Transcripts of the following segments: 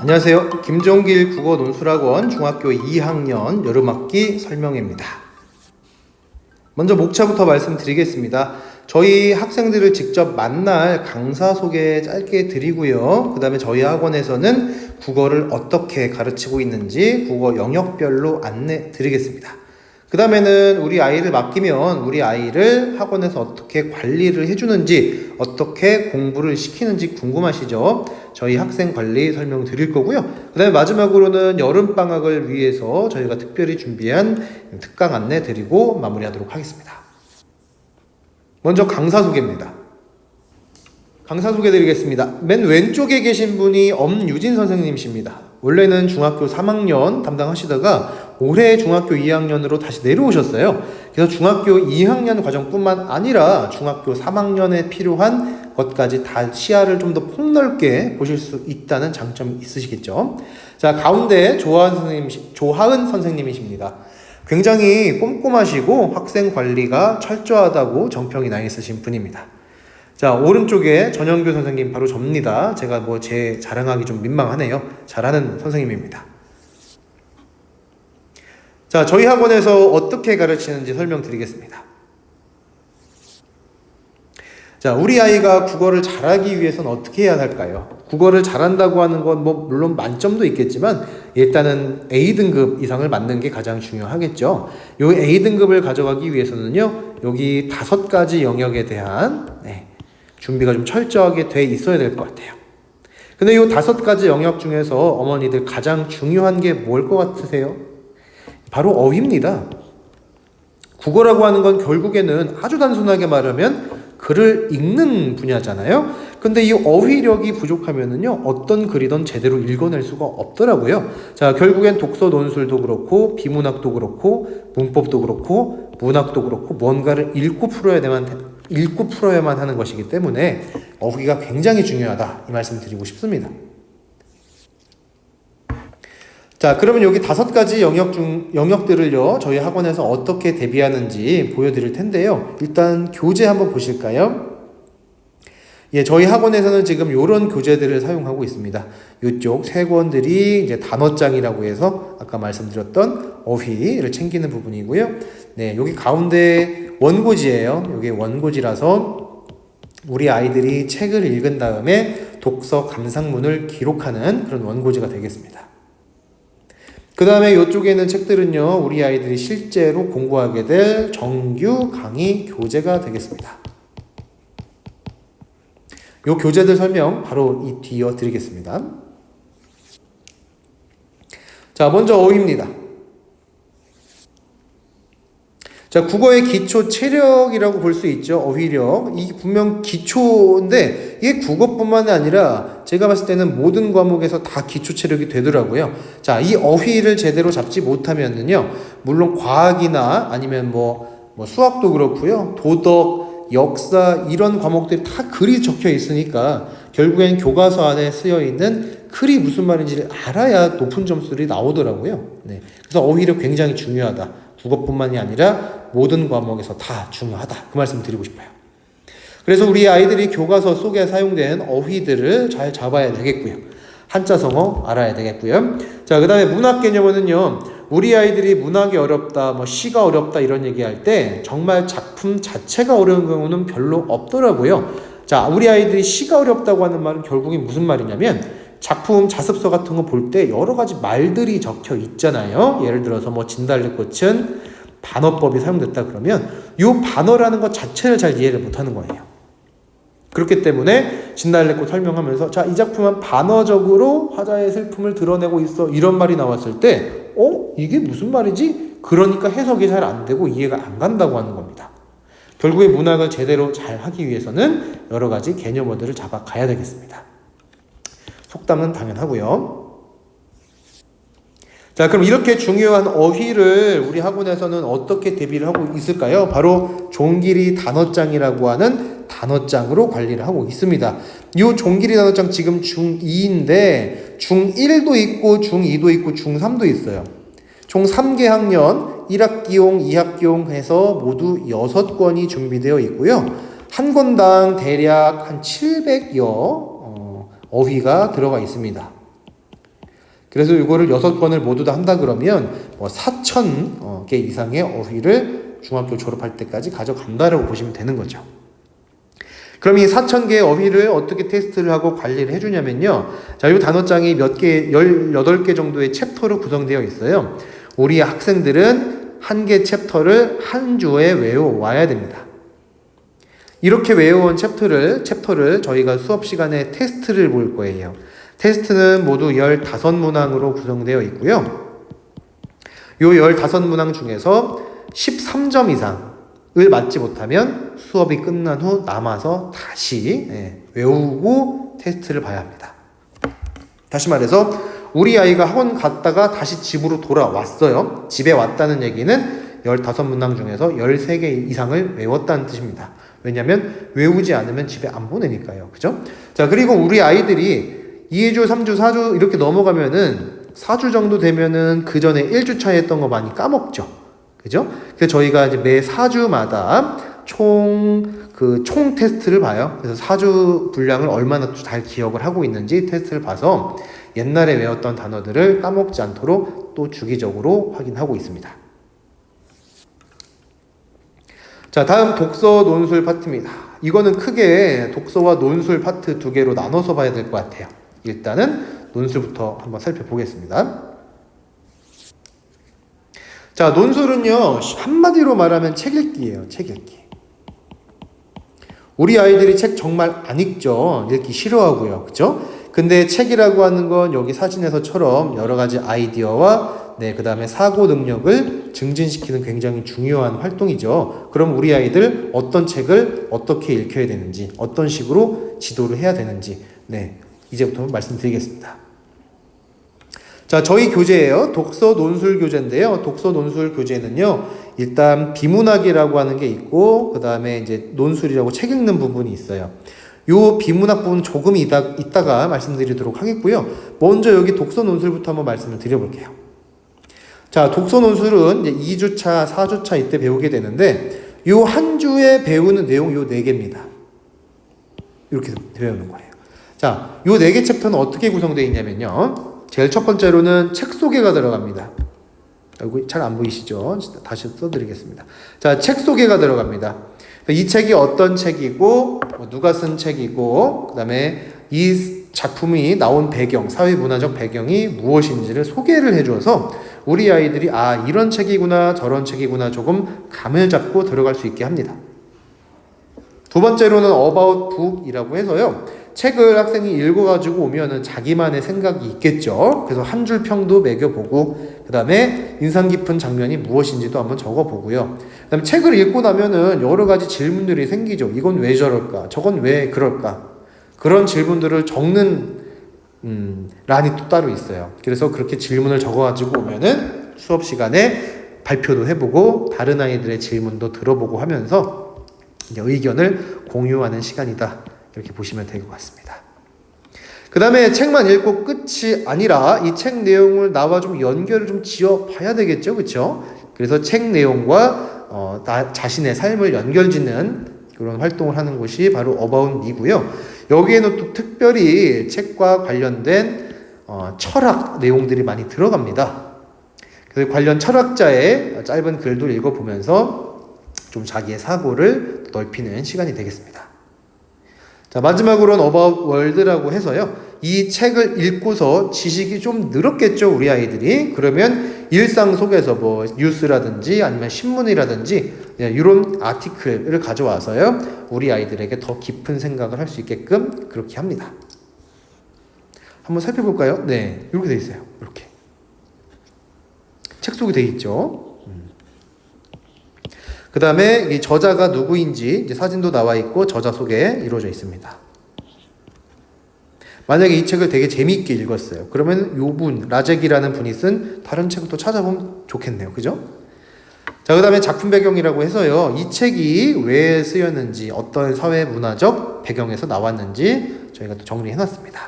안녕하세요. 김종길 국어논술학원 중학교 2학년 여름학기 설명회입니다. 먼저 목차부터 말씀드리겠습니다. 저희 학생들을 직접 만날 강사 소개 짧게 드리고요. 그 다음에 저희 학원에서는 국어를 어떻게 가르치고 있는지 국어 영역별로 안내 드리겠습니다. 그 다음에는 우리 아이를 맡기면 우리 아이를 학원에서 어떻게 관리를 해주는지, 어떻게 공부를 시키는지 궁금하시죠? 저희 학생 관리 설명 드릴 거고요. 그 다음에 마지막으로는 여름방학을 위해서 저희가 특별히 준비한 특강 안내 드리고 마무리하도록 하겠습니다. 먼저 강사 소개입니다. 강사 소개 드리겠습니다. 맨 왼쪽에 계신 분이 엄유진 선생님이십니다. 원래는 중학교 3학년 담당하시다가 올해 중학교 2학년으로 다시 내려오셨어요. 그래서 중학교 2학년 과정뿐만 아니라 중학교 3학년에 필요한 것까지 다 시야를 좀 더 폭넓게 보실 수 있다는 장점이 있으시겠죠. 자, 가운데 조하은 선생님이십니다. 굉장히 꼼꼼하시고 학생 관리가 철저하다고 정평이 나 있으신 분입니다. 자, 오른쪽에 전영규 선생님 바로 접니다. 제가 제 자랑하기 좀 민망하네요. 잘하는 선생님입니다. 자, 저희 학원에서 어떻게 가르치는지 설명드리겠습니다. 자, 우리 아이가 국어를 잘하기 위해서는 어떻게 해야 할까요? 국어를 잘한다고 하는 건 물론 만점도 있겠지만 일단은 A등급 이상을 맞는 게 가장 중요하겠죠. 요 A등급을 가져가기 위해서는요, 여기 5가지 영역에 대한 준비가 좀 철저하게 돼 있어야 될 것 같아요. 근데 이 5가지 영역 중에서 어머니들 가장 중요한 게 뭘 것 같으세요? 바로 어휘입니다. 국어라고 하는 건 결국에는 아주 단순하게 말하면 글을 읽는 분야잖아요. 근데 이 어휘력이 부족하면은요, 어떤 글이든 제대로 읽어낼 수가 없더라고요. 자, 결국엔 독서 논술도 그렇고, 비문학도 그렇고, 문법도 그렇고, 문학도 그렇고, 뭔가를 읽고 풀어야만 하는 것이기 때문에 어휘가 굉장히 중요하다, 이 말씀 드리고 싶습니다. 자, 그러면 여기 5가지 영역들을요, 저희 학원에서 어떻게 대비하는지 보여드릴 텐데요. 일단 교재 한번 보실까요? 예, 저희 학원에서는 지금 이런 교재들을 사용하고 있습니다. 이쪽 세 권들이 이제 단어장이라고 해서 아까 말씀드렸던 어휘를 챙기는 부분이고요. 네, 여기 가운데 원고지예요. 이게 원고지라서 우리 아이들이 책을 읽은 다음에 독서 감상문을 기록하는 그런 원고지가 되겠습니다. 그 다음에 이쪽에 있는 책들은요, 우리 아이들이 실제로 공부하게 될 정규 강의 교재가 되겠습니다. 이 교재들 설명 바로 이어 드리겠습니다. 자, 먼저 어휘입니다. 자, 국어의 기초 체력이라고 볼 수 있죠. 어휘력. 이게 분명 기초인데 이게 국어뿐만 아니라 제가 봤을 때는 모든 과목에서 다 기초 체력이 되더라고요. 자, 이 어휘를 제대로 잡지 못하면은요, 물론 과학이나 아니면 수학도 그렇고요, 도덕, 역사 이런 과목들이 다 글이 적혀 있으니까 결국엔 교과서 안에 쓰여 있는 글이 무슨 말인지를 알아야 높은 점수들이 나오더라고요. 네. 그래서 어휘력 굉장히 중요하다. 국어뿐만이 아니라 모든 과목에서 다 중요하다. 그 말씀 드리고 싶어요. 그래서 우리 아이들이 교과서 속에 사용된 어휘들을 잘 잡아야 되겠고요. 한자성어 알아야 되겠고요. 자, 그 다음에 문학 개념은요, 우리 아이들이 문학이 어렵다, 시가 어렵다 이런 얘기할 때 정말 작품 자체가 어려운 경우는 별로 없더라고요. 자, 우리 아이들이 시가 어렵다고 하는 말은 결국에 무슨 말이냐면 작품 자습서 같은 거 볼 때 여러 가지 말들이 적혀 있잖아요. 예를 들어서 진달래꽃은 반어법이 사용됐다 그러면 이 반어라는 것 자체를 잘 이해를 못하는 거예요. 그렇기 때문에 진달래꽃 설명하면서 자, 이 작품은 반어적으로 화자의 슬픔을 드러내고 있어 이런 말이 나왔을 때 이게 무슨 말이지? 그러니까 해석이 잘 안 되고 이해가 안 간다고 하는 겁니다. 결국에 문학을 제대로 잘 하기 위해서는 여러 가지 개념어들을 잡아가야 되겠습니다. 속담은 당연하고요. 자, 그럼 이렇게 중요한 어휘를 우리 학원에서는 어떻게 대비를 하고 있을까요? 바로 종길이 단어장이라고 하는 단어장으로 관리를 하고 있습니다. 이 종길이 단어장 지금 중2인데 중1도 있고 중2도 있고 중3도 있어요. 총 3개 학년 1학기용, 2학기용 해서 모두 6권이 준비되어 있고요. 한 권당 대략 한 700여 어휘가 들어가 있습니다. 그래서 이거를 6권을 모두 다 한다 그러면 뭐 4,000개 이상의 어휘를 중학교 졸업할 때까지 가져간다라고 보시면 되는 거죠. 그럼 이 4,000개의 어휘를 어떻게 테스트를 하고 관리를 해주냐면요. 자, 이 단어장이 몇 개, 18개 정도의 챕터로 구성되어 있어요. 우리 학생들은 한 개 챕터를 한 주에 외워와야 됩니다. 이렇게 외워온 챕터를 저희가 수업 시간에 테스트를 볼 거예요. 테스트는 모두 15문항으로 구성되어 있고요. 요 15문항 중에서 13점 이상을 맞지 못하면 수업이 끝난 후 남아서 다시 외우고 테스트를 봐야 합니다. 다시 말해서 우리 아이가 학원 갔다가 다시 집으로 돌아왔어요. 집에 왔다는 얘기는 15문항 중에서 13개 이상을 외웠다는 뜻입니다. 왜냐면 외우지 않으면 집에 안 보내니까요. 그죠? 자, 그리고 우리 아이들이 2주, 3주, 4주 이렇게 넘어가면은 4주 정도 되면은 그 전에 1주차에 했던 거 많이 까먹죠. 그죠? 그래서 저희가 이제 매 4주마다 총 테스트를 봐요. 그래서 4주 분량을 얼마나 잘 기억을 하고 있는지 테스트를 봐서 옛날에 외웠던 단어들을 까먹지 않도록 또 주기적으로 확인하고 있습니다. 자, 다음 독서 논술 파트입니다. 이거는 크게 독서와 논술 파트 두 개로 나눠서 봐야 될 것 같아요. 일단은 논술부터 한번 살펴보겠습니다. 자, 논술은요, 한마디로 말하면 책 읽기예요. 책 읽기. 우리 아이들이 책 정말 안 읽죠. 읽기 싫어하고요. 그죠? 근데 책이라고 하는 건 여기 사진에서처럼 여러 가지 아이디어와 그 다음에 사고 능력을 증진시키는 굉장히 중요한 활동이죠. 그럼 우리 아이들 어떤 책을 어떻게 읽혀야 되는지, 어떤 식으로 지도를 해야 되는지, 이제부터 말씀드리겠습니다. 자, 저희 교재예요. 독서 논술 교재인데요. 독서 논술 교재는요, 일단 비문학이라고 하는 게 있고, 그 다음에 이제 논술이라고 책 읽는 부분이 있어요. 요 비문학 부분 조금 이따가 말씀드리도록 하겠고요. 먼저 여기 독서 논술부터 한번 말씀을 드려볼게요. 자, 독서 논술은 이제 2주차, 4주차 이때 배우게 되는데, 요 한 주에 배우는 내용 요 4개입니다. 이렇게 배우는 거예요. 자, 요 4개 챕터는 어떻게 구성되어 있냐면요. 제일 첫 번째로는 책 소개가 들어갑니다. 잘 안 보이시죠? 다시 써드리겠습니다. 자, 책 소개가 들어갑니다. 이 책이 어떤 책이고, 누가 쓴 책이고, 그 다음에 이 작품이 나온 배경, 사회문화적 배경이 무엇인지를 소개를 해줘서 우리 아이들이 이런 책이구나, 저런 책이구나 조금 감을 잡고 들어갈 수 있게 합니다. 두 번째로는 about book이라고 해서요. 책을 학생이 읽어가지고 오면은 자기만의 생각이 있겠죠. 그래서 한 줄 평도 매겨보고, 그 다음에 인상 깊은 장면이 무엇인지도 한번 적어보고요. 그 다음에 책을 읽고 나면은 여러 가지 질문들이 생기죠. 이건 왜 저럴까? 저건 왜 그럴까? 그런 질문들을 적는 란이 또 따로 있어요. 그래서 그렇게 질문을 적어가지고 오면은 수업 시간에 발표도 해보고 다른 아이들의 질문도 들어보고 하면서 이제 의견을 공유하는 시간이다. 이렇게 보시면 될 것 같습니다. 그 다음에 책만 읽고 끝이 아니라 이 책 내용을 나와 좀 연결을 좀 지어 봐야 되겠죠. 그렇죠? 그래서 책 내용과 나 자신의 삶을 연결짓는 그런 활동을 하는 곳이 바로 About Me고요. 여기에는 또 특별히 책과 관련된 철학 내용들이 많이 들어갑니다. 그래서 관련 철학자의 짧은 글도 읽어보면서 좀 자기의 사고를 넓히는 시간이 되겠습니다. 자, 마지막으로는 About World라고 해서요. 이 책을 읽고서 지식이 좀 늘었겠죠, 우리 아이들이. 그러면 일상 속에서 뭐 뉴스라든지 아니면 신문이라든지 이런 아티클을 가져와서요. 우리 아이들에게 더 깊은 생각을 할 수 있게끔 그렇게 합니다. 한번 살펴볼까요? 네, 이렇게 돼 있어요. 이렇게. 책 속에 돼 있죠. 그 다음에 이 저자가 누구인지 이제 사진도 나와 있고 저자 소개 이루어져 있습니다. 만약에 이 책을 되게 재미있게 읽었어요. 그러면 요 분, 라젝이라는 분이 쓴 다른 책을 또 찾아보면 좋겠네요. 그죠? 자, 그 다음에 작품 배경이라고 해서요. 이 책이 왜 쓰였는지, 어떤 사회 문화적 배경에서 나왔는지 저희가 또 정리해놨습니다.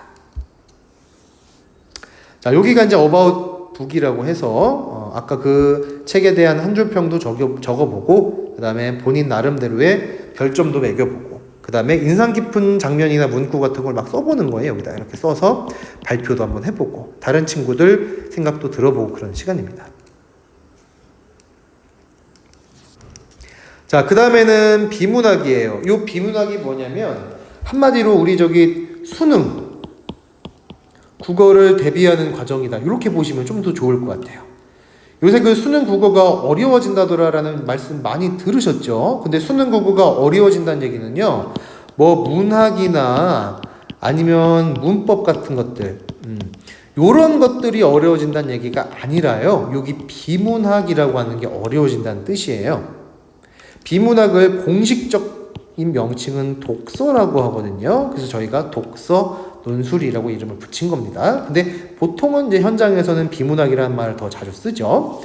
자, 여기가 이제 About 북이라고 해서 아까 그 책에 대한 한 줄 평도 적어보고 그 다음에 본인 나름대로의 별점도 매겨보고 그 다음에 인상 깊은 장면이나 문구 같은 걸 막 써보는 거예요. 여기다 이렇게 써서 발표도 한번 해보고 다른 친구들 생각도 들어보고 그런 시간입니다. 자, 그 다음에는 비문학이에요. 이 비문학이 뭐냐면 한마디로 우리 수능 국어를 대비하는 과정이다. 이렇게 보시면 좀 더 좋을 것 같아요. 요새 그 수능 국어가 어려워진다더라라는 말씀 많이 들으셨죠? 근데 수능 국어가 어려워진다는 얘기는요, 뭐 문학이나 아니면 문법 같은 것들, 요런 것들이 어려워진다는 얘기가 아니라요, 여기 비문학이라고 하는 게 어려워진다는 뜻이에요. 비문학을 공식적인 명칭은 독서라고 하거든요. 그래서 저희가 독서 논술이라고 이름을 붙인 겁니다. 근데 보통은 이제 현장에서는 비문학이라는 말을 더 자주 쓰죠.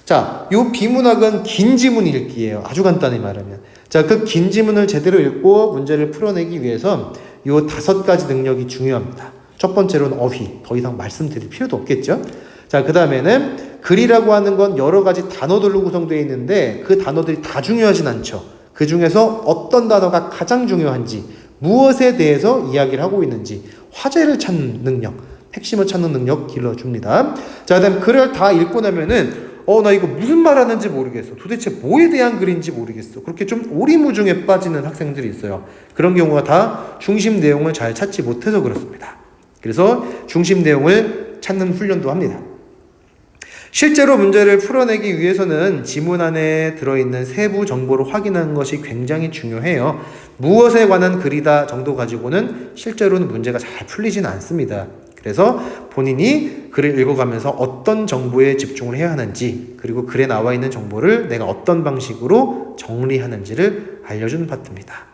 자, 요 비문학은 긴 지문 읽기예요. 아주 간단히 말하면. 자, 그 긴 지문을 제대로 읽고 문제를 풀어내기 위해선 요 5가지 능력이 중요합니다. 첫 번째로는 어휘. 더 이상 말씀드릴 필요도 없겠죠. 자, 그 다음에는 글이라고 하는 건 여러 가지 단어들로 구성되어 있는데 그 단어들이 다 중요하진 않죠. 그 중에서 어떤 단어가 가장 중요한지, 무엇에 대해서 이야기를 하고 있는지, 화제를 찾는 능력, 핵심을 찾는 능력 길러줍니다. 자, 그다음 글을 다 읽고 나면은 나 이거 무슨 말 하는지 모르겠어. 도대체 뭐에 대한 글인지 모르겠어. 그렇게 좀 오리무중에 빠지는 학생들이 있어요. 그런 경우가 다 중심 내용을 잘 찾지 못해서 그렇습니다. 그래서 중심 내용을 찾는 훈련도 합니다. 실제로 문제를 풀어내기 위해서는 지문 안에 들어있는 세부 정보를 확인하는 것이 굉장히 중요해요. 무엇에 관한 글이다 정도 가지고는 실제로는 문제가 잘 풀리진 않습니다. 그래서 본인이 글을 읽어가면서 어떤 정보에 집중을 해야 하는지, 그리고 글에 나와 있는 정보를 내가 어떤 방식으로 정리하는지를 알려주는 파트입니다.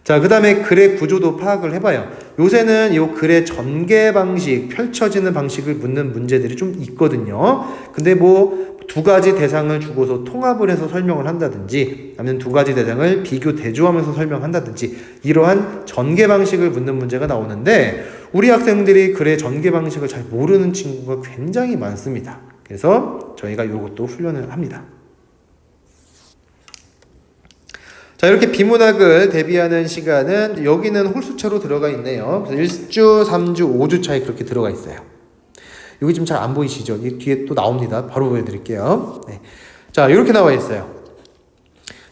자, 그 다음에 글의 구조도 파악을 해봐요. 요새는 이 글의 전개 방식, 펼쳐지는 방식을 묻는 문제들이 좀 있거든요. 근데 뭐 2가지 대상을 주고서 통합을 해서 설명을 한다든지, 아니면 2가지 대상을 비교 대조하면서 설명한다든지, 이러한 전개 방식을 묻는 문제가 나오는데 우리 학생들이 글의 전개 방식을 잘 모르는 친구가 굉장히 많습니다. 그래서 저희가 이것도 훈련을 합니다. 자, 이렇게 비문학을 대비하는 시간은 여기는 홀수차로 들어가 있네요. 그래서 1주, 3주, 5주차에 그렇게 들어가 있어요. 여기 지금 잘 안 보이시죠? 이 뒤에 또 나옵니다. 바로 보여드릴게요. 네. 자, 이렇게 나와 있어요.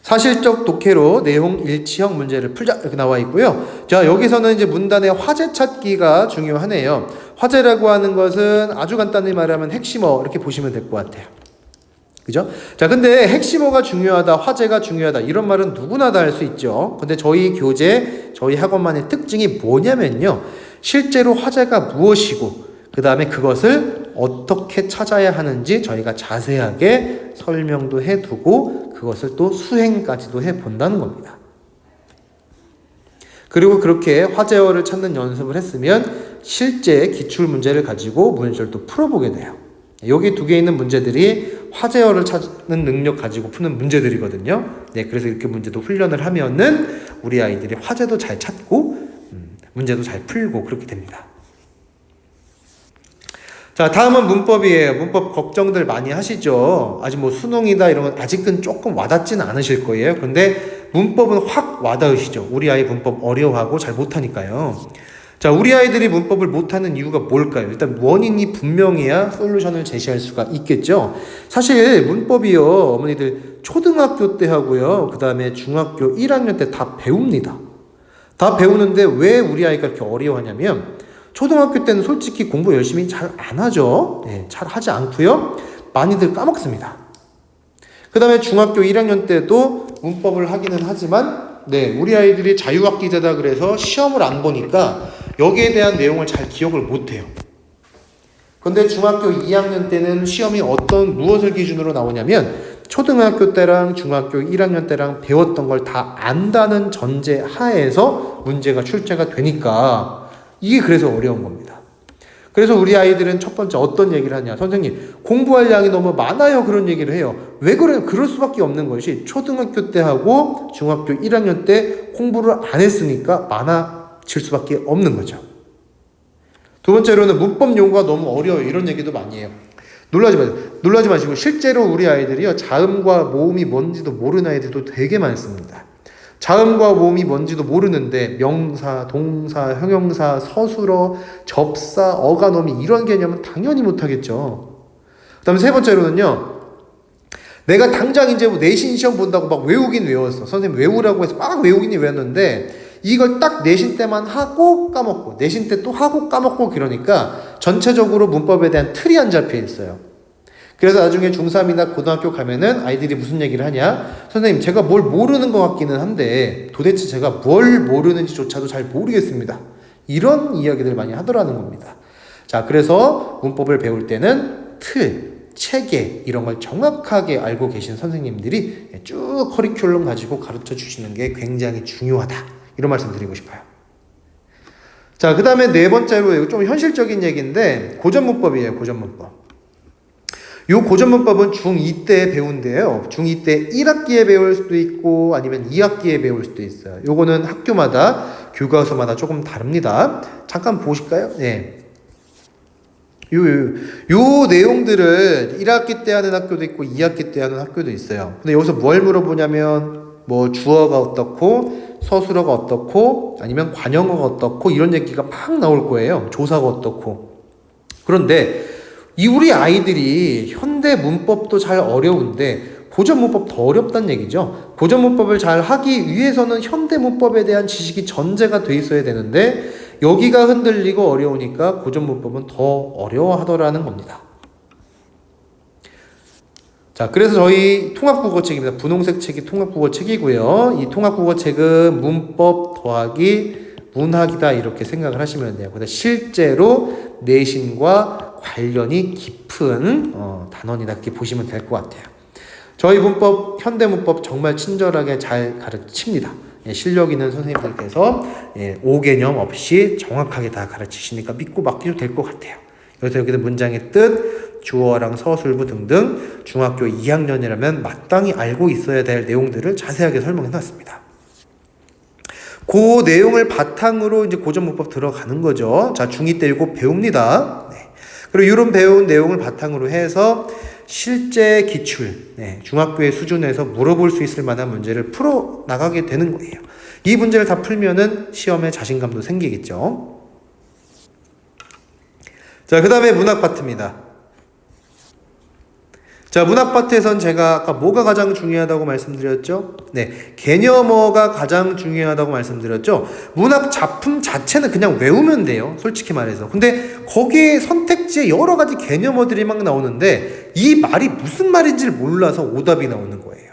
사실적 독해로 내용 일치형 문제를 풀자 이렇게 나와 있고요. 자, 여기서는 이제 문단의 화제 찾기가 중요하네요. 화제라고 하는 것은 아주 간단히 말하면 핵심어 이렇게 보시면 될 것 같아요. 그죠? 자, 근데 핵심어가 중요하다, 화제가 중요하다, 이런 말은 누구나 다 할 수 있죠. 근데 저희 교재, 저희 학원만의 특징이 뭐냐면요, 실제로 화제가 무엇이고, 그 다음에 그것을 어떻게 찾아야 하는지 저희가 자세하게 설명도 해두고, 그것을 또 수행까지도 해본다는 겁니다. 그리고 그렇게 화제어를 찾는 연습을 했으면 실제 기출문제를 가지고 문제를 또 풀어보게 돼요. 여기 2개 있는 문제들이 화제어를 찾는 능력 가지고 푸는 문제들이거든요. 네, 그래서 이렇게 문제도 훈련을 하면은 우리 아이들이 화제도 잘 찾고 문제도 잘 풀고 그렇게 됩니다. 자, 다음은 문법이에요. 문법 걱정들 많이 하시죠. 아직 뭐 수능이다 이런 건 아직은 조금 와닿지는 않으실 거예요. 근데 문법은 확 와닿으시죠. 우리 아이 문법 어려워하고 잘 못하니까요. 자, 우리 아이들이 문법을 못하는 이유가 뭘까요? 일단 원인이 분명해야 솔루션을 제시할 수가 있겠죠. 사실 문법이요, 어머니들 초등학교 때 하고요, 그 다음에 중학교 1학년 때 다 배웁니다. 다 배우는데 왜 우리 아이가 이렇게 어려워하냐면, 초등학교 때는 솔직히 공부 열심히 잘 안 하죠. 네, 잘 하지 않고요, 많이들 까먹습니다. 그 다음에 중학교 1학년 때도 문법을 하기는 하지만, 네, 우리 아이들이 자유학기제다 그래서 시험을 안 보니까 여기에 대한 내용을 잘 기억을 못해요. 근데 중학교 2학년 때는 시험이 무엇을 기준으로 나오냐면 초등학교 때랑 중학교 1학년 때랑 배웠던 걸 다 안다는 전제 하에서 문제가 출제가 되니까 이게 그래서 어려운 겁니다. 그래서 우리 아이들은 첫 번째 어떤 얘기를 하냐, 선생님 공부할 양이 너무 많아요, 그런 얘기를 해요. 왜 그래요? 그럴 수밖에 없는 것이 초등학교 때 하고 중학교 1학년 때 공부를 안 했으니까 많아질 수밖에 없는 거죠. 두 번째로는 문법 용어가 너무 어려워요, 이런 얘기도 많이 해요. 놀라지 마시고 실제로 우리 아이들이요, 자음과 모음이 뭔지도 모르는 아이들도 되게 많습니다. 자음과 모음이 뭔지도 모르는데 명사, 동사, 형용사, 서술어, 접사, 어간어미 이런 개념은 당연히 못하겠죠. 그 다음에 세 번째로는요. 내가 당장 이제 내신 시험 본다고 막 외우긴 외웠어. 선생님 외우라고 해서 막 외우긴 외웠는데 이걸 딱 내신 때만 하고 까먹고 내신 때 또 하고 까먹고 그러니까 전체적으로 문법에 대한 틀이 안 잡혀 있어요. 그래서 나중에 중3이나 고등학교 가면은 아이들이 무슨 얘기를 하냐? 선생님 제가 뭘 모르는 것 같기는 한데 도대체 제가 뭘 모르는지조차도 잘 모르겠습니다. 이런 이야기들 많이 하더라는 겁니다. 자, 그래서 문법을 배울 때는 틀, 체계 이런 걸 정확하게 알고 계신 선생님들이 쭉 커리큘럼 가지고 가르쳐 주시는 게 굉장히 중요하다. 이런 말씀 드리고 싶어요. 자, 그 다음에 네 번째로 좀 현실적인 얘기인데 고전문법이에요. 고전문법. 요 고전문법은 중2 때 배운대요. 중2 때 1학기에 배울 수도 있고 아니면 2학기에 배울 수도 있어요. 요거는 학교마다 교과서마다 조금 다릅니다. 잠깐 보실까요? 네. 요 내용들을 1학기 때 하는 학교도 있고 2학기 때 하는 학교도 있어요. 근데 여기서 뭘 물어보냐면 뭐 주어가 어떻고 서술어가 어떻고 아니면 관형어가 어떻고 이런 얘기가 막 나올 거예요. 조사가 어떻고. 그런데 이 우리 아이들이 현대 문법도 잘 어려운데 고전 문법 더 어렵다는 얘기죠. 고전 문법을 잘 하기 위해서는 현대 문법에 대한 지식이 전제가 돼 있어야 되는데 여기가 흔들리고 어려우니까 고전 문법은 더 어려워하더라는 겁니다. 자, 그래서 저희 통합국어책입니다. 분홍색 책이 통합국어책이고요. 이 통합국어책은 문법 더하기 문학이다 이렇게 생각을 하시면 돼요. 근데 실제로 내신과 관련이 깊은 단원이다 이렇게 보시면 될 것 같아요. 저희 문법, 현대 문법 정말 친절하게 잘 가르칩니다. 실력 있는 선생님들께서 오개념 없이 정확하게 다 가르치시니까 믿고 맡기도 될 것 같아요. 여기서 여기도 문장의 뜻, 주어랑 서술부 등등 중학교 2학년이라면 마땅히 알고 있어야 될 내용들을 자세하게 설명해 놨습니다. 그 내용을 바탕으로 이제 고전문법 들어가는 거죠. 자, 중2 때 이거 배웁니다. 네. 그리고 이런 배운 내용을 바탕으로 해서 실제 기출, 중학교의 수준에서 물어볼 수 있을 만한 문제를 풀어 나가게 되는 거예요. 이 문제를 다 풀면은 시험에 자신감도 생기겠죠. 자, 그 다음에 문학 파트입니다. 자, 문학 파트에선 제가 아까 뭐가 가장 중요하다고 말씀드렸죠? 네, 개념어가 가장 중요하다고 말씀드렸죠? 문학 작품 자체는 그냥 외우면 돼요. 솔직히 말해서. 근데 거기에 선택지에 여러 가지 개념어들이 막 나오는데 이 말이 무슨 말인지를 몰라서 오답이 나오는 거예요.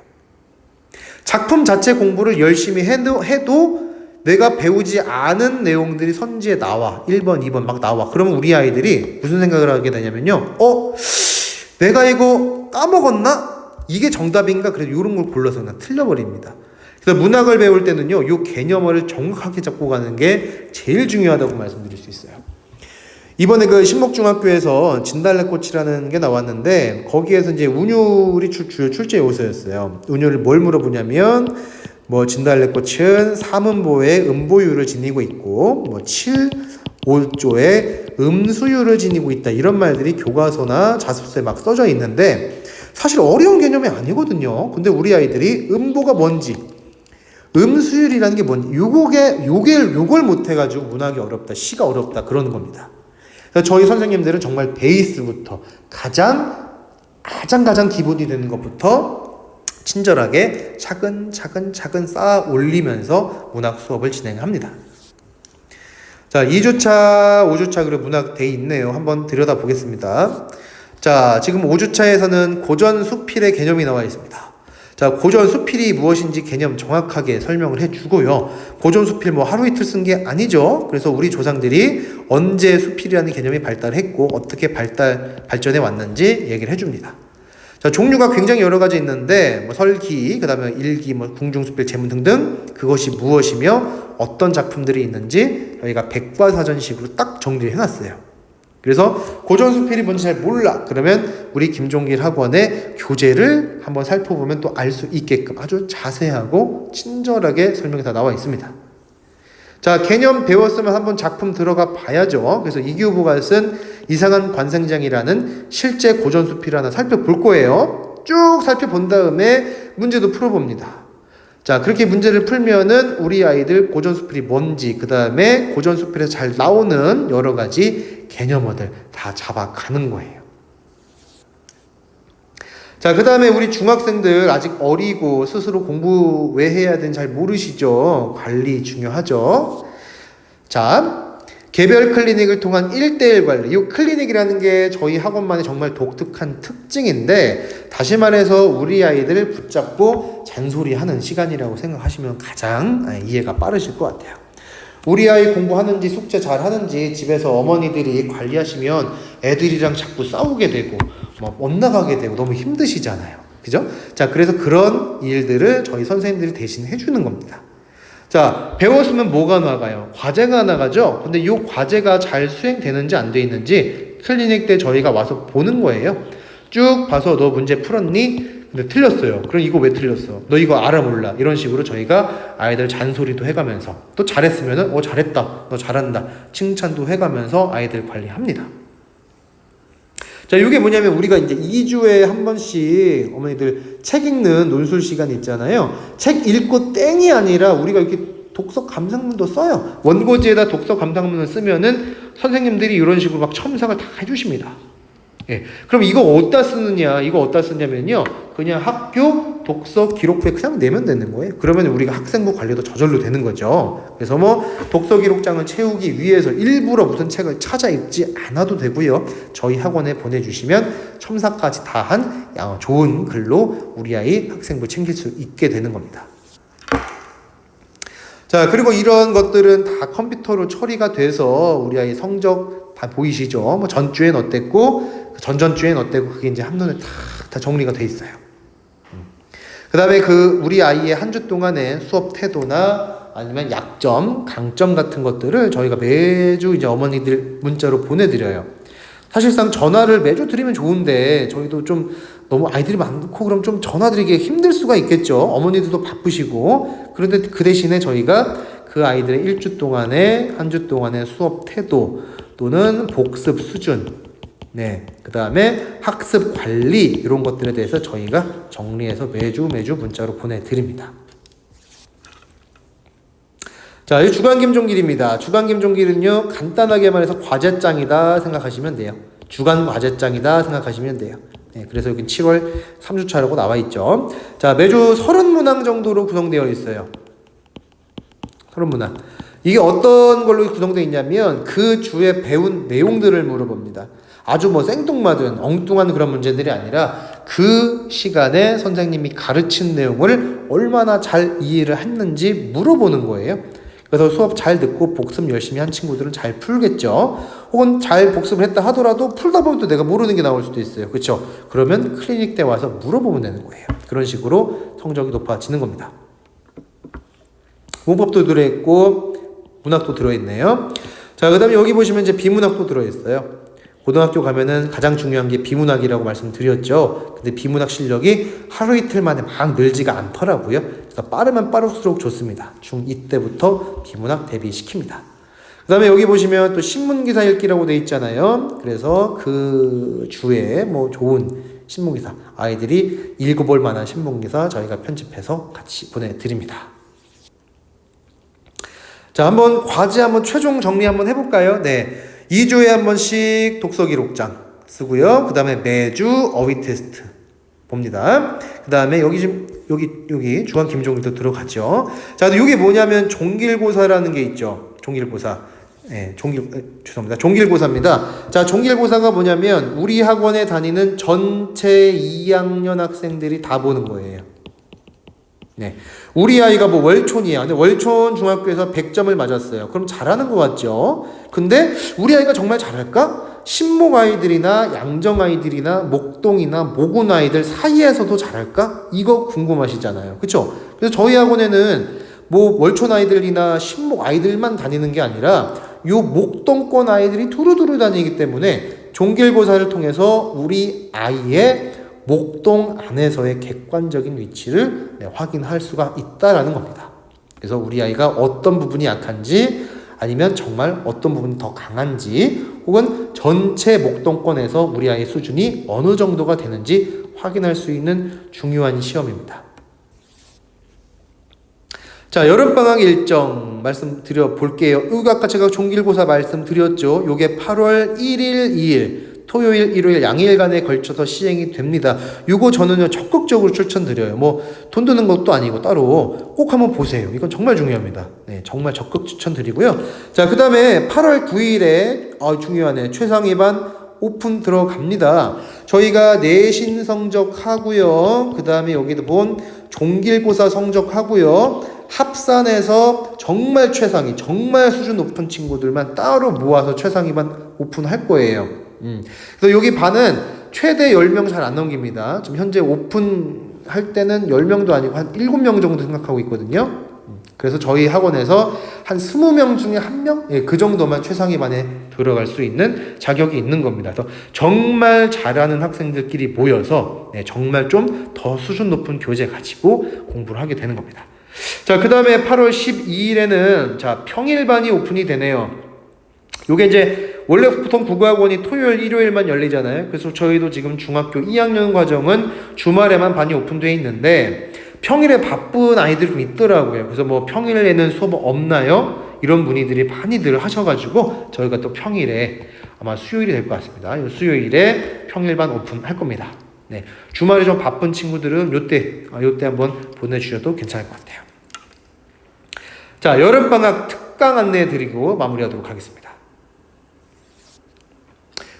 작품 자체 공부를 열심히 해도 내가 배우지 않은 내용들이 선지에 나와. 1번, 2번 막 나와. 그러면 우리 아이들이 무슨 생각을 하게 되냐면요. 내가 이거 까먹었나? 이게 정답인가? 그래서 이런 걸 골라서 그냥 틀려버립니다. 그래서 문학을 배울 때는요, 이 개념어를 정확하게 잡고 가는 게 제일 중요하다고 말씀드릴 수 있어요. 이번에 그 신목중학교에서 진달래꽃이라는 게 나왔는데, 거기에서 이제 운율이 주요 출제 요소였어요. 운율을 뭘 물어보냐면, 진달래꽃은 삼음보의 음보율을 지니고 있고, 7, 5조의 음수율을 지니고 있다. 이런 말들이 교과서나 자습서에 막 써져 있는데 사실 어려운 개념이 아니거든요. 근데 우리 아이들이 음보가 뭔지, 음수율이라는 게 뭔지, 요걸 못해가지고 문학이 어렵다, 시가 어렵다 그러는 겁니다. 그래서 저희 선생님들은 정말 베이스부터 가장 기본이 되는 것부터 친절하게 차근차근 쌓아 올리면서 문학 수업을 진행합니다. 자, 2주차, 5주차 그리고 문학 돼 있네요. 한번 들여다보겠습니다. 자, 지금 5주차에서는 고전 수필의 개념이 나와 있습니다. 자, 고전 수필이 무엇인지 개념 정확하게 설명을 해주고요. 고전 수필 하루 이틀 쓴 게 아니죠. 그래서 우리 조상들이 언제 수필이라는 개념이 발달했고 어떻게 발전해 왔는지 얘기를 해줍니다. 자, 종류가 굉장히 여러 가지 있는데 설기, 그 다음에 일기, 궁중수필, 제문 등등 그것이 무엇이며 어떤 작품들이 있는지 저희가 백과사전식으로 딱 정리를 해놨어요. 그래서 고전수필이 뭔지 잘 몰라 그러면 우리 김종길 학원의 교재를 한번 살펴보면 또 알 수 있게끔 아주 자세하고 친절하게 설명이 다 나와 있습니다. 자, 개념 배웠으면 한번 작품 들어가 봐야죠. 그래서 이규보가 쓴 이상한 관생장이라는 실제 고전수필 하나 살펴볼 거예요. 쭉 살펴본 다음에 문제도 풀어봅니다. 자, 그렇게 문제를 풀면은 우리 아이들 고전수필이 뭔지, 그 다음에 고전수필에서 잘 나오는 여러 가지 개념어들 다 잡아가는 거예요. 자, 그 다음에 우리 중학생들 아직 어리고 스스로 공부 왜 해야 되는지 잘 모르시죠? 관리 중요하죠. 자, 개별 클리닉을 통한 1:1 관리. 이 클리닉이라는 게 저희 학원만의 정말 독특한 특징인데, 다시 말해서 우리 아이들을 붙잡고 잔소리하는 시간이라고 생각하시면 가장 이해가 빠르실 것 같아요. 우리 아이 공부하는지 숙제 잘 하는지 집에서 어머니들이 관리하시면 애들이랑 자꾸 싸우게 되고 막 엇나가게 되고 너무 힘드시잖아요. 그죠? 자, 그래서 그런 일들을 저희 선생님들이 대신 해주는 겁니다. 자, 배웠으면 뭐가 나가요? 과제가 나가죠? 근데 이 과제가 잘 수행되는지 안 돼 있는지 클리닉 때 저희가 와서 보는 거예요. 쭉 봐서 너 문제 풀었니? 근데 틀렸어요. 그럼 이거 왜 틀렸어? 너 이거 알아 몰라? 이런 식으로 저희가 아이들 잔소리도 해가면서, 또 잘했으면은 잘했다, 너 잘한다, 칭찬도 해가면서 아이들 관리합니다. 자, 이게 뭐냐면 우리가 이제 2주에 한 번씩 어머니들 책 읽는 논술 시간 있잖아요. 책 읽고 땡이 아니라 우리가 이렇게 독서 감상문도 써요. 원고지에다 독서 감상문을 쓰면은 선생님들이 이런 식으로 막 첨삭을 다 해주십니다. 예. 그럼 이거 어디다 쓰느냐? 이거 어디다 쓰냐면요, 그냥 학교 독서 기록부에 그냥 내면 되는 거예요. 그러면 우리가 학생부 관리도 저절로 되는 거죠. 그래서 뭐 독서 기록장을 채우기 위해서 일부러 무슨 책을 찾아 읽지 않아도 되고요. 저희 학원에 보내주시면 첨삭까지 다 한 좋은 글로 우리 아이 학생부 챙길 수 있게 되는 겁니다. 자, 그리고 이런 것들은 다 컴퓨터로 처리가 돼서 우리 아이 성적 다 보이시죠? 뭐 전주엔 어땠고 전전주엔 어땠고 그게 이제 한눈에 다 정리가 돼 있어요. 그 다음에 우리 아이의 한 주 동안의 수업 태도나 아니면 약점, 강점 같은 것들을 저희가 매주 이제 어머니들 문자로 보내드려요. 사실상 전화를 매주 드리면 좋은데 저희도 좀 너무 아이들이 많고 그럼 좀 전화 드리기 힘들 수가 있겠죠. 어머니들도 바쁘시고. 그런데 그 대신에 저희가 그 아이들의 한 주 동안의 수업 태도 또는 복습 수준, 그 다음에 학습 관리, 이런 것들에 대해서 저희가 정리해서 매주 문자로 보내드립니다. 자, 이 주간김종길입니다. 주간김종길은요, 간단하게 말해서 과제장이다 생각하시면 돼요. 주간 과제장이다 생각하시면 돼요. 그래서 여기 7월 3주차라고 나와 있죠. 자, 매주 30문항 정도로 구성되어 있어요. 30문항. 이게 어떤 걸로 구성되어 있냐면 그 주에 배운 내용들을 물어봅니다. 아주 뭐 생뚱맞은 엉뚱한 그런 문제들이 아니라 그 시간에 선생님이 가르친 내용을 얼마나 잘 이해를 했는지 물어보는 거예요. 그래서 수업 잘 듣고 복습 열심히 한 친구들은 잘 풀겠죠. 혹은 잘 복습을 했다 하더라도 풀다 보면 또 내가 모르는 게 나올 수도 있어요. 그렇죠? 그러면 클리닉 때 와서 물어보면 되는 거예요. 그런 식으로 성적이 높아지는 겁니다. 문법도 들어있고 문학도 들어있네요. 자, 그 다음에 여기 보시면 이제 비문학도 들어있어요. 고등학교 가면은 가장 중요한 게 비문학이라고 말씀드렸죠. 근데 비문학 실력이 하루 이틀 만에 막 늘지가 않더라고요. 그래서 빠르면 빠를수록 좋습니다. 중2 때부터 비문학 대비시킵니다. 그 다음에 여기 보시면 또 신문기사 읽기라고 돼 있잖아요. 그래서 그 주에 뭐 좋은 신문기사, 아이들이 읽어볼 만한 신문기사 저희가 편집해서 같이 보내드립니다. 자, 한번 과제 최종 정리 한번 해볼까요? 2주에 한 번씩 독서 기록장 쓰고요. 그 다음에 매주 어휘 테스트 봅니다. 그 다음에 여기 주간 김종일도 들어가죠. 자, 이게 뭐냐면 종길고사라는 게 있죠. 종길고사. 종길고사입니다. 자, 종길고사가 뭐냐면 우리 학원에 다니는 전체 2학년 학생들이 다 보는 거예요. 우리 아이가 뭐 월촌이야. 근데 월촌 중학교에서 100점을 맞았어요. 그럼 잘하는 것 같죠? 근데 우리 아이가 정말 잘할까? 신목 아이들이나 양정 아이들이나 목동이나 모군 아이들 사이에서도 잘할까? 이거 궁금하시잖아요. 그쵸? 그래서 저희 학원에는 뭐 월촌 아이들이나 신목 아이들만 다니는 게 아니라 요 목동권 아이들이 두루두루 다니기 때문에 종길고사를 통해서 우리 아이의 목동 안에서의 객관적인 위치를 확인할 수가 있다라는 겁니다. 그래서 우리 아이가 어떤 부분이 약한지 아니면 정말 어떤 부분이 더 강한지 혹은 전체 목동권에서 우리 아이의 수준이 어느 정도가 되는지 확인할 수 있는 중요한 시험입니다. 자, 여름방학 일정 말씀드려 볼게요. 이거 아까 제가 종길고사 말씀드렸죠. 요게 8월 1일, 2일 토요일, 일요일 양일간에 걸쳐서 시행이 됩니다. 요거 저는요 적극적으로 추천드려요. 뭐 돈 드는 것도 아니고 따로 꼭 한번 보세요. 이건 정말 중요합니다. 네, 정말 적극 추천드리고요. 자, 그 다음에 8월 9일에 중요하네. 최상위반 오픈 들어갑니다. 저희가 내신 성적 하고요. 그 다음에 여기도 본 종길고사 성적 하고요. 합산해서 정말 최상위, 정말 수준 높은 친구들만 따로 모아서 최상위반 오픈할 거예요. 그래서 여기 반은 최대 10명 잘 안 넘깁니다. 지금 현재 오픈할 때는 10명도 아니고 한 7명 정도 생각하고 있거든요. 그래서 저희 학원에서 한 20명 중에 1명? 예, 그 정도만 최상위반에 들어갈 수 있는 자격이 있는 겁니다. 그래서 정말 잘하는 학생들끼리 모여서 정말 좀 더 수준 높은 교재 가지고 공부를 하게 되는 겁니다. 자, 그 다음에 8월 12일에는 자, 평일반이 오픈이 되네요. 요게 이제 원래 보통 국어학원이 토요일, 일요일만 열리잖아요. 그래서 저희도 지금 중학교 2학년 과정은 주말에만 반이 오픈되어 있는데 평일에 바쁜 아이들이 좀 있더라고요. 그래서 뭐 평일에는 수업 없나요? 이런 문의들이 많이들 하셔가지고 저희가 또 평일에 아마 수요일이 될 것 같습니다. 요 수요일에 평일반 오픈할 겁니다. 네, 주말에 좀 바쁜 친구들은 요때 한번 보내주셔도 괜찮을 것 같아요. 자, 여름방학 특강 안내 드리고 마무리하도록 하겠습니다.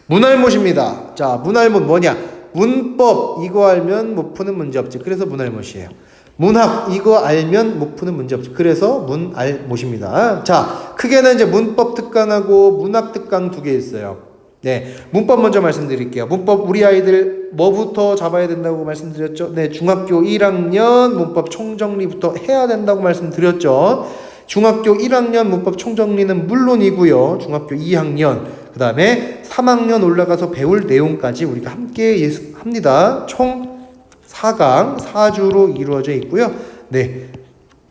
문할못입니다. 자, 문할못 뭐냐? 문법 이거 알면 못 푸는 문제 없지. 그래서 문할못이에요. 문학 이거 알면 못 푸는 문제 없지. 그래서 문알못입니다. 자, 크게는 이제 문법 특강하고 문학 특강 두 개 있어요. 네, 문법 먼저 말씀드릴게요. 문법 우리 아이들 뭐부터 잡아야 된다고 말씀드렸죠? 네, 중학교 1학년 문법 총정리부터 해야 된다고 말씀드렸죠. 중학교 1학년 문법 총정리는 물론이고요. 중학교 2학년, 그 다음에 3학년 올라가서 배울 내용까지 우리가 함께 합니다. 총 4강, 4주로 이루어져 있고요. 네,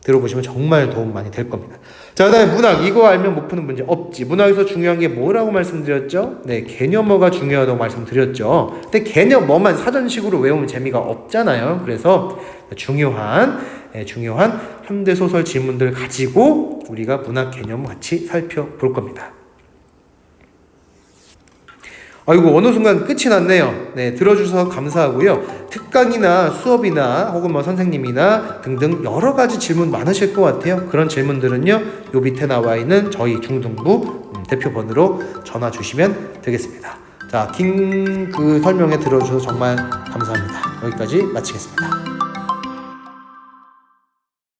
들어보시면 정말 도움 많이 될 겁니다. 자, 그 다음에 문학, 이거 알면 못 푸는 문제 없지. 문학에서 중요한 게 뭐라고 말씀드렸죠? 네, 개념어가 중요하다고 말씀드렸죠. 근데 개념어만 사전식으로 외우면 재미가 없잖아요. 그래서 중요한 현대소설 지문들 가지고 우리가 문학 개념 같이 살펴볼 겁니다. 아이고, 어느 순간 끝이 났네요. 네, 들어주셔서 감사하고요. 특강이나 수업이나 혹은 뭐 선생님이나 등등 여러 가지 질문 많으실 것 같아요. 그런 질문들은요, 요 밑에 나와 있는 저희 중등부 대표번호로 전화 주시면 되겠습니다. 자, 긴 그 설명에 들어주셔서 정말 감사합니다. 여기까지 마치겠습니다.